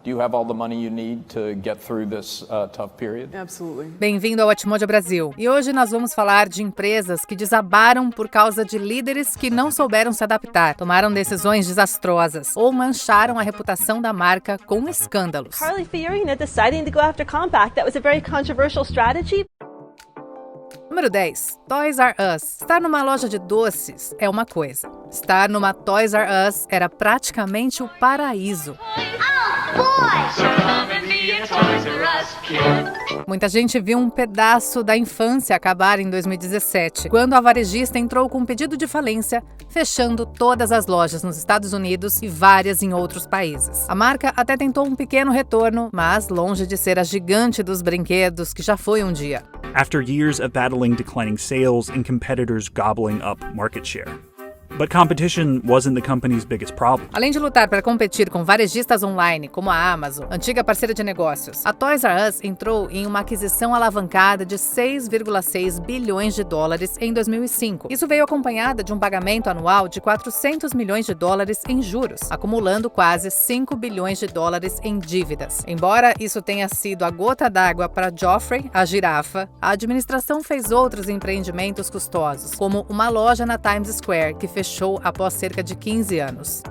Do you have all the money you need to get through this tough period? Absolutely. Bem-vindo ao Atimodia Brasil. E hoje nós vamos falar de empresas que desabaram por causa de líderes que não souberam se adaptar, tomaram decisões desastrosas ou mancharam a reputação da marca com escândalos. Carly Fiorina deciding to go after Compaq, that was a very controversial strategy. Número 10. Toys R Us. Estar numa loja de doces é uma coisa. Estar numa Toys R Us era praticamente o paraíso. Muita gente viu um pedaço da infância acabar em 2017, quando a varejista entrou com um pedido de falência, fechando todas as lojas nos Estados Unidos e várias em outros países. A marca até tentou um pequeno retorno, mas longe de ser a gigante dos brinquedos que já foi um dia. After years of battling declining sales and competitors gobbling up market share. But competition wasn't the company's biggest problem. Além de lutar para competir com varejistas online, como a Amazon, antiga parceira de negócios, a Toys R Us entrou em uma aquisição alavancada de 6,6 bilhões de dólares em 2005. Isso veio acompanhada de um pagamento anual de 400 milhões de dólares em juros, acumulando quase 5 bilhões de dólares em dívidas. Embora isso tenha sido a gota d'água para Joffrey, a girafa, a administração fez outros empreendimentos custosos, como uma loja na Times Square, que fechou após cerca de 15 anos.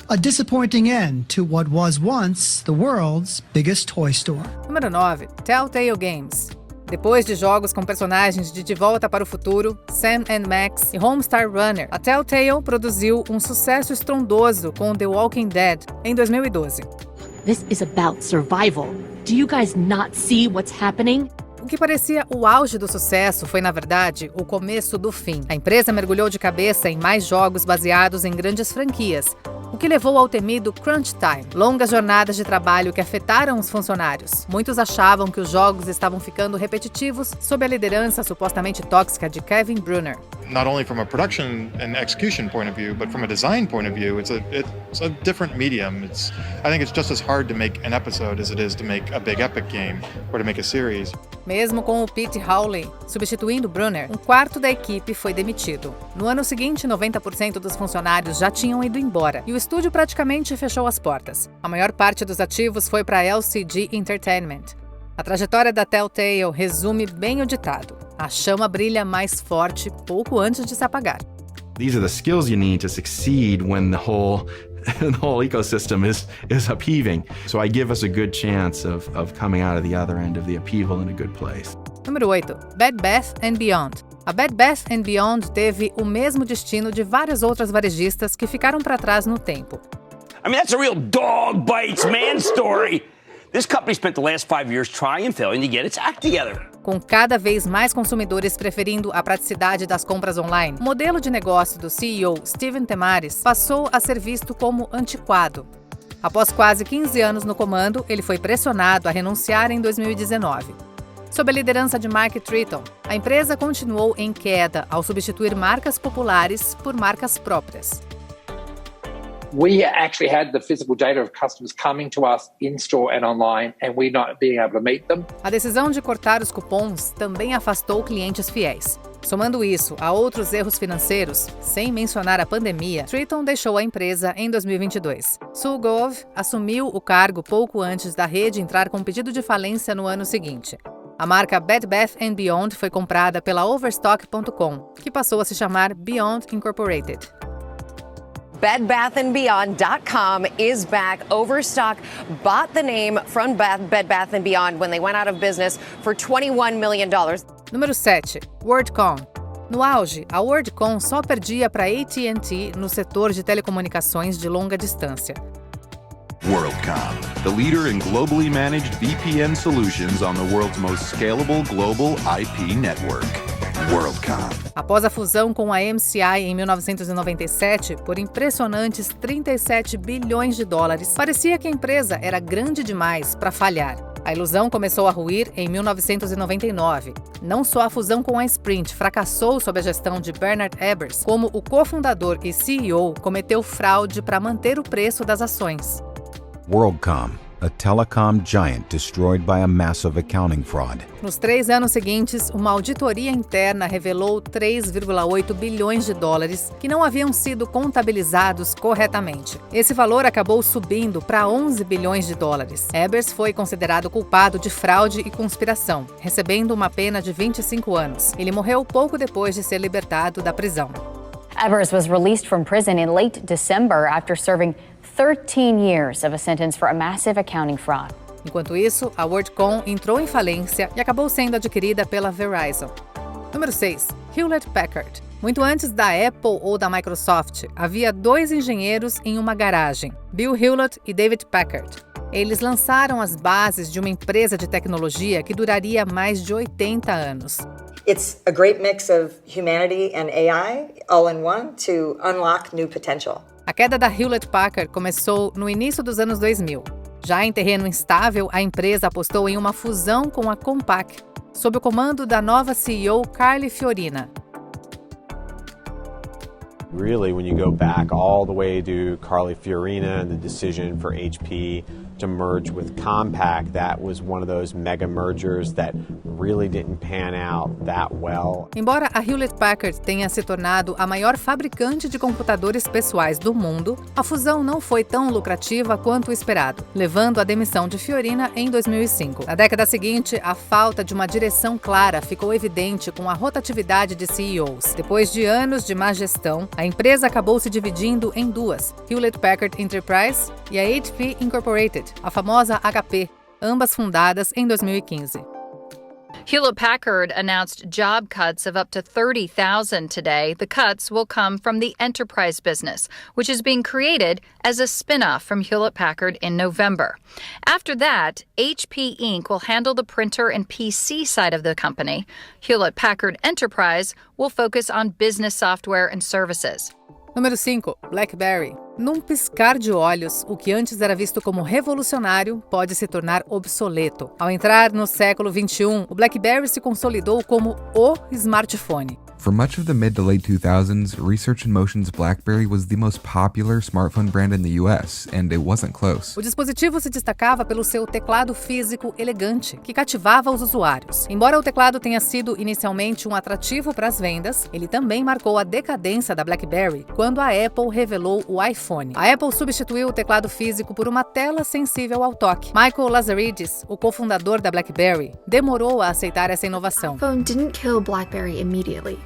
A disappointing end to what was once the world's biggest toy store. Número 9. Telltale Games. Depois de jogos com personagens de Volta para o Futuro, Sam & Max e Homestar Runner, a Telltale produziu um sucesso estrondoso com The Walking Dead em 2012. This is about survival. Do you guys not see what's happening? O que parecia o auge do sucesso foi, na verdade, o começo do fim. A empresa mergulhou de cabeça em mais jogos baseados em grandes franquias, o que levou ao temido crunch time, longas jornadas de trabalho que afetaram os funcionários. Muitos achavam que os jogos estavam ficando repetitivos sob a liderança supostamente tóxica de Kevin Brunner. Not only from a production and execution point of view, but from a design point of view, it's a different medium. I think it's just as hard to make an episode as it is to make a big epic game or to make a series. Mesmo com o Pete Hawley substituindo Brunner, um quarto da equipe foi demitido. No ano seguinte, 90% dos funcionários já tinham ido embora e o estúdio praticamente fechou as portas. A maior parte dos ativos foi para a LCD Entertainment. A trajetória da Telltale resume bem o ditado: a chama brilha mais forte pouco antes de se apagar. These are the skills you need to succeed when the whole ecosystem is upheaving. So I give us a good chance of coming out of the other end of the upheaval in a good place. Número 8. Bed Bath & Beyond. A Bed Bath & Beyond teve o mesmo destino de várias outras varejistas que ficaram para trás no tempo. I mean, that's a real dog bites man story. This company spent the last 5 years trying and failing to get its act together. Com cada vez mais consumidores preferindo a praticidade das compras online, o modelo de negócio do CEO Steven Temares passou a ser visto como antiquado. Após quase 15 anos no comando, ele foi pressionado a renunciar em 2019. Sob a liderança de Mark Tritton, a empresa continuou em queda ao substituir marcas populares por marcas próprias. We actually had the physical data of customers coming to us in-store and online, and we not being able to meet them. A decisão de cortar os cupons também afastou clientes fiéis. Somando isso a outros erros financeiros, sem mencionar a pandemia, Tritton deixou a empresa em 2022. Sue Gove assumiu o cargo pouco antes da rede entrar com pedido de falência no ano seguinte. A marca Bed Bath & Beyond foi comprada pela Overstock.com, que passou a se chamar Beyond Incorporated. BedBathAndBeyond.com is back. Overstock bought the name from Bed Bath & Beyond when they went out of business for $21 million. Número 7. WorldCom. No auge, a WorldCom só perdia para AT&T no setor de telecomunicações de longa distância. WorldCom, the leader in globally managed VPN solutions on the world's most scalable global IP network. WorldCom. Após a fusão com a MCI em 1997 por impressionantes 37 bilhões de dólares, parecia que a empresa era grande demais para falhar. A ilusão começou a ruir em 1999. Não só a fusão com a Sprint fracassou sob a gestão de Bernard Ebbers, como o cofundador e CEO cometeu fraude para manter o preço das ações. WorldCom, a telecom giant destroyed by a massive accounting fraud. Nos 3 anos seguintes, uma auditoria interna revelou 3,8 bilhões de dólares que não haviam sido contabilizados corretamente. Esse valor acabou subindo para 11 bilhões de dólares. Ebers foi considerado culpado de fraude e conspiração, recebendo uma pena de 25 anos. Ele morreu pouco depois de ser libertado da prisão. Ebers was released from prison in late December after serving 13 years of a sentence for a massive accounting fraud. Enquanto isso, a WorldCom entrou em falência e acabou sendo adquirida pela Verizon. Número 6. Hewlett-Packard. Muito antes da Apple ou da Microsoft, havia 2 engenheiros em uma garagem, Bill Hewlett e David Packard. Eles lançaram as bases de uma empresa de tecnologia que duraria mais de 80 anos. It's a great mix of humanity and AI all in one to unlock new potential. A queda da Hewlett-Packard começou no início dos anos 2000. Já em terreno instável, a empresa apostou em uma fusão com a Compaq, sob o comando da nova CEO Carly Fiorina. Really, when you go back all the way to Carly Fiorina and the decision for HP to merge with Compaq, that was one of those mega mergers that really didn't pan out that well. Embora a Hewlett-Packard tenha se tornado a maior fabricante de computadores pessoais do mundo, a fusão não foi tão lucrativa quanto o esperado, levando à demissão de Fiorina em 2005. Na década seguinte, a falta de uma direção clara ficou evidente com a rotatividade de CEOs. Depois de anos de má gestão, a empresa acabou se dividindo em 2, Hewlett-Packard Enterprise e a HP Incorporated, a famosa HP, ambas fundadas em 2015. Hewlett-Packard announced job cuts of up to 30,000 today. The cuts will come from the enterprise business, which is being created as a spin-off from Hewlett-Packard in November. After that, HP Inc. will handle the printer and PC side of the company. Hewlett-Packard Enterprise will focus on business software and services. Número 5. BlackBerry. Num piscar de olhos, o que antes era visto como revolucionário pode se tornar obsoleto. Ao entrar no século XXI, o BlackBerry se consolidou como o smartphone. For much of the mid to late 2000s, Research in Motion's BlackBerry was the most popular smartphone brand in the US, and it wasn't close. O dispositivo se destacava pelo seu teclado físico elegante, que cativava os usuários. Embora o teclado tenha sido inicialmente um atrativo para as vendas, ele também marcou a decadência da BlackBerry quando a Apple revelou o iPhone. A Apple substituiu o teclado físico por uma tela sensível ao toque. Michael Lazaridis, o cofundador da BlackBerry, demorou a aceitar essa inovação. The iPhone didn't kill BlackBerry immediately.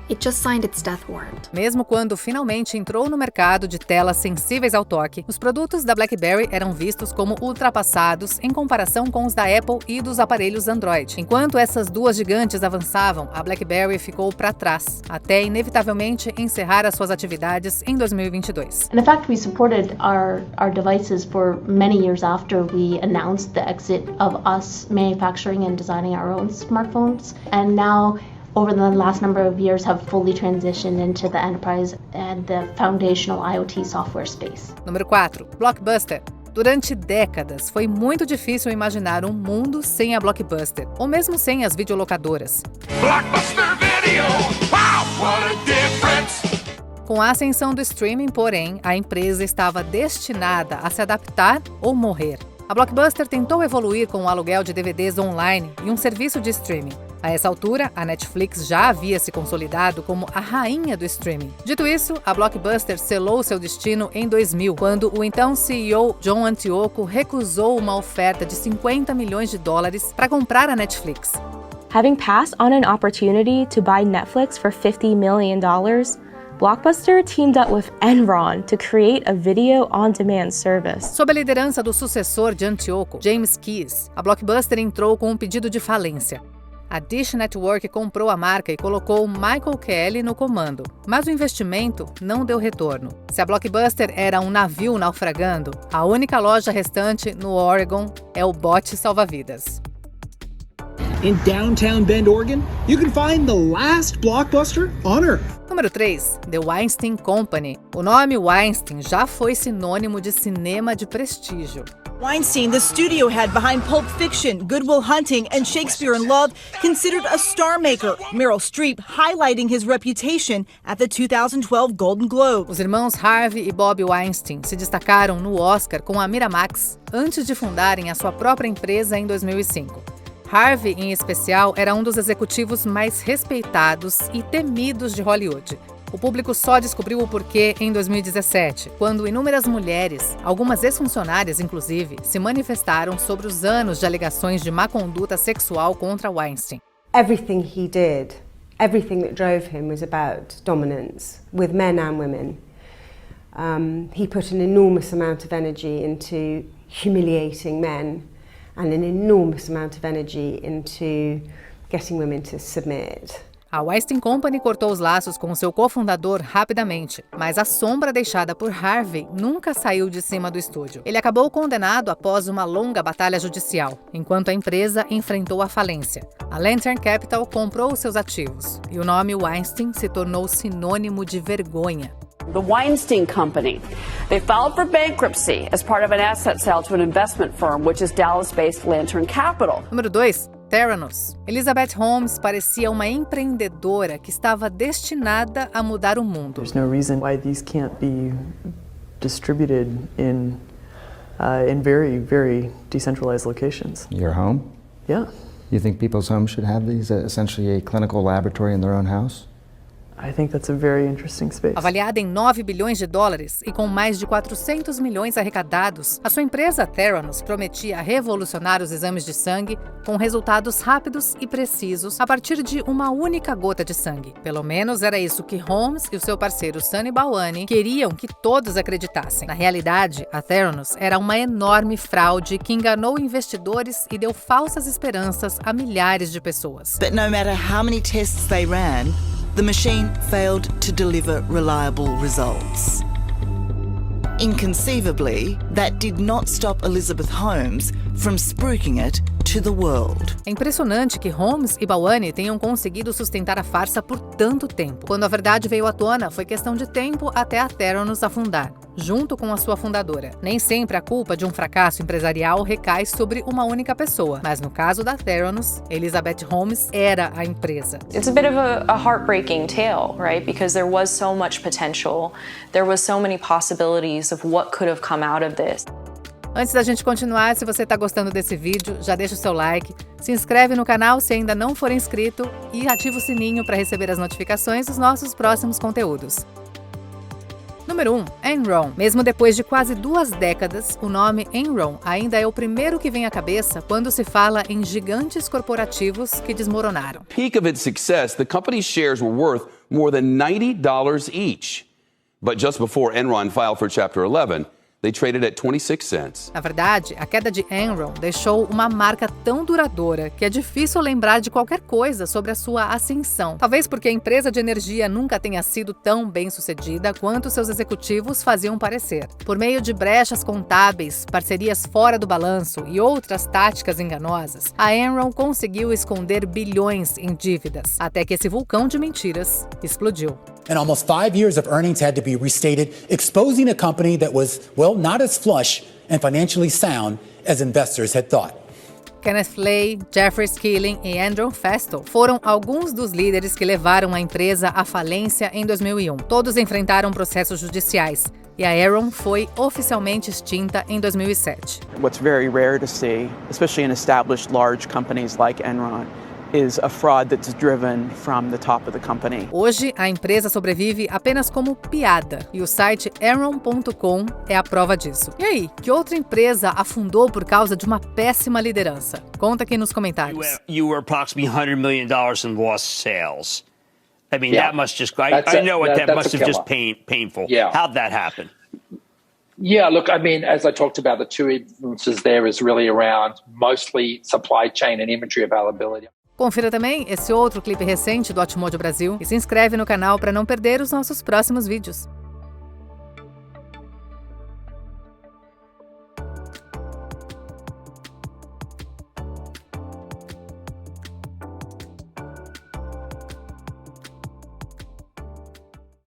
It just signed its death warrant. Mesmo quando finalmente entrou no mercado de telas sensíveis ao toque, os produtos da BlackBerry eram vistos como ultrapassados em comparação com os da Apple e dos aparelhos Android. Enquanto essas duas gigantes avançavam, a BlackBerry ficou para trás, até inevitavelmente encerrar as suas atividades em 2022. And in fact, we supported our devices for many years after we announced the exit of us manufacturing and designing our own smartphones. And now, over the last number of years, have fully transitioned into the enterprise and the foundational IoT software space. Número 4. Blockbuster. Durante décadas, foi muito difícil imaginar um mundo sem a Blockbuster, ou mesmo sem as videolocadoras. Blockbuster Video! Wow, what a difference! Com a ascensão do streaming, porém, a empresa estava destinada a se adaptar ou morrer. A Blockbuster tentou evoluir com o aluguel de DVDs online e um serviço de streaming. A essa altura, a Netflix já havia se consolidado como a rainha do streaming. Dito isso, a Blockbuster selou seu destino em 2000, quando o então CEO John Antioco recusou uma oferta de $50 milhões para comprar a Netflix. Having passed on an opportunity to buy Netflix for $50 million, Blockbuster teamed up with Enron to create a video-on-demand service. Sob a liderança do sucessor de Antioco, James Keyes, a Blockbuster entrou com um pedido de falência. A Dish Network comprou a marca e colocou Michael Kelly no comando, mas o investimento não deu retorno. Se a Blockbuster era um navio naufragando, a única loja restante no Oregon é o bote salva-vidas. in downtown Bend, Oregon, you can find the last blockbuster on Earth. Número 3, The Weinstein Company. O nome Weinstein já foi sinônimo de cinema de prestígio. Weinstein, the studio head behind Pulp Fiction, Good Will Hunting, and Shakespeare in Love, considered a star maker. Meryl Streep highlighting his reputation at the 2012 Golden Globe. Os irmãos Harvey e Bob Weinstein se destacaram no Oscar com a Miramax antes de fundarem a sua própria empresa em 2005. Harvey, em especial, era um dos executivos mais respeitados e temidos de Hollywood. O público só descobriu o porquê em 2017, quando inúmeras mulheres, algumas ex-funcionárias inclusive, se manifestaram sobre os anos de alegações de má conduta sexual contra Weinstein. Everything he did, everything that drove him was about dominance, with men and women. He put an enormous amount of energy into humiliating men and an enormous amount of energy into getting women to submit. A Weinstein Company cortou os laços com seu cofundador rapidamente, mas a sombra deixada por Harvey nunca saiu de cima do estúdio. Ele acabou condenado após uma longa batalha judicial, enquanto a empresa enfrentou a falência. A Lantern Capital comprou seus ativos, e o nome Weinstein se tornou sinônimo de vergonha. The Weinstein Company. They filed for bankruptcy as part of an asset sale to an investment firm, which is Dallas-based Lantern Capital. Número 2. Theranos. Elizabeth Holmes parecia uma empreendedora que estava destinada a mudar o mundo. There's no reason why these can't be distributed in very, very decentralized locations. Your home? Yeah. You think people's homes should have these, essentially a clinical laboratory in their own house? I think that's a very interesting space. Avaliada em 9 bilhões de dólares e com mais de 400 milhões arrecadados, a sua empresa Theranos prometia revolucionar os exames de sangue com resultados rápidos e precisos a partir de uma única gota de sangue. Pelo menos era isso que Holmes e o seu parceiro Sunny Balwani queriam que todos acreditassem. Na realidade, a Theranos era uma enorme fraude que enganou investidores e deu falsas esperanças a milhares de pessoas. But no matter how many tests they ran, the machine failed to deliver reliable results. Inconceivably, that did not stop Elizabeth Holmes from spruiking it to the world. É impressionante que Holmes e Balwani tenham conseguido sustentar a farsa por tanto tempo. Quando a verdade veio à tona, foi questão de tempo até a Theranos afundar, junto com a sua fundadora. Nem sempre a culpa de um fracasso empresarial recai sobre uma única pessoa, mas no caso da Theranos, Elizabeth Holmes era a empresa. It's a bit of a heartbreaking tale, right? Because there was so much potential, there was so many possibilities of what could have come out of this. Antes da gente continuar, se você está gostando desse vídeo, já deixa o seu like, se inscreve no canal se ainda não for inscrito e ativa o sininho para receber as notificações dos nossos próximos conteúdos. Número 1. Enron. Mesmo depois de quase 2 décadas, o nome Enron ainda é o primeiro que vem à cabeça quando se fala em gigantes corporativos que desmoronaram. Peak of its success, the company's shares were worth more than $90 each. But just before Enron filed for Chapter 11, they traded at 26 cents. Na verdade, a queda de Enron deixou uma marca tão duradoura que é difícil lembrar de qualquer coisa sobre a sua ascensão. Talvez porque a empresa de energia nunca tenha sido tão bem-sucedida quanto seus executivos faziam parecer. Por meio de brechas contábeis, parcerias fora do balanço e outras táticas enganosas, a Enron conseguiu esconder bilhões em dívidas, até que esse vulcão de mentiras explodiu. And almost 5 years of earnings had to be restated, exposing a company that was, well, not as flush and financially sound as investors had thought. Kenneth Lay, Jeffrey Skilling e Andrew Festo foram alguns dos líderes que levaram a empresa à falência em 2001. Todos enfrentaram processos judiciais e a Enron foi oficialmente extinta em 2007. What's very rare to see, especially in established large companies like Enron, is a fraud that's driven from the top of the company. Hoje, a empresa sobrevive apenas como piada e o site Enron.com é a prova disso. E aí, que outra empresa afundou por causa de uma péssima liderança? Conta aqui nos comentários. You were approximately $100 million in lost sales. I mean, that must just, I know what that must have just painful. Yeah. How'd that happen? Yeah, look, I mean, as I talked about, the two influences there is really around mostly supply chain and inventory availability. Confira também esse outro clipe recente do Atmojo Brasil e se inscreve no canal para não perder os nossos próximos vídeos.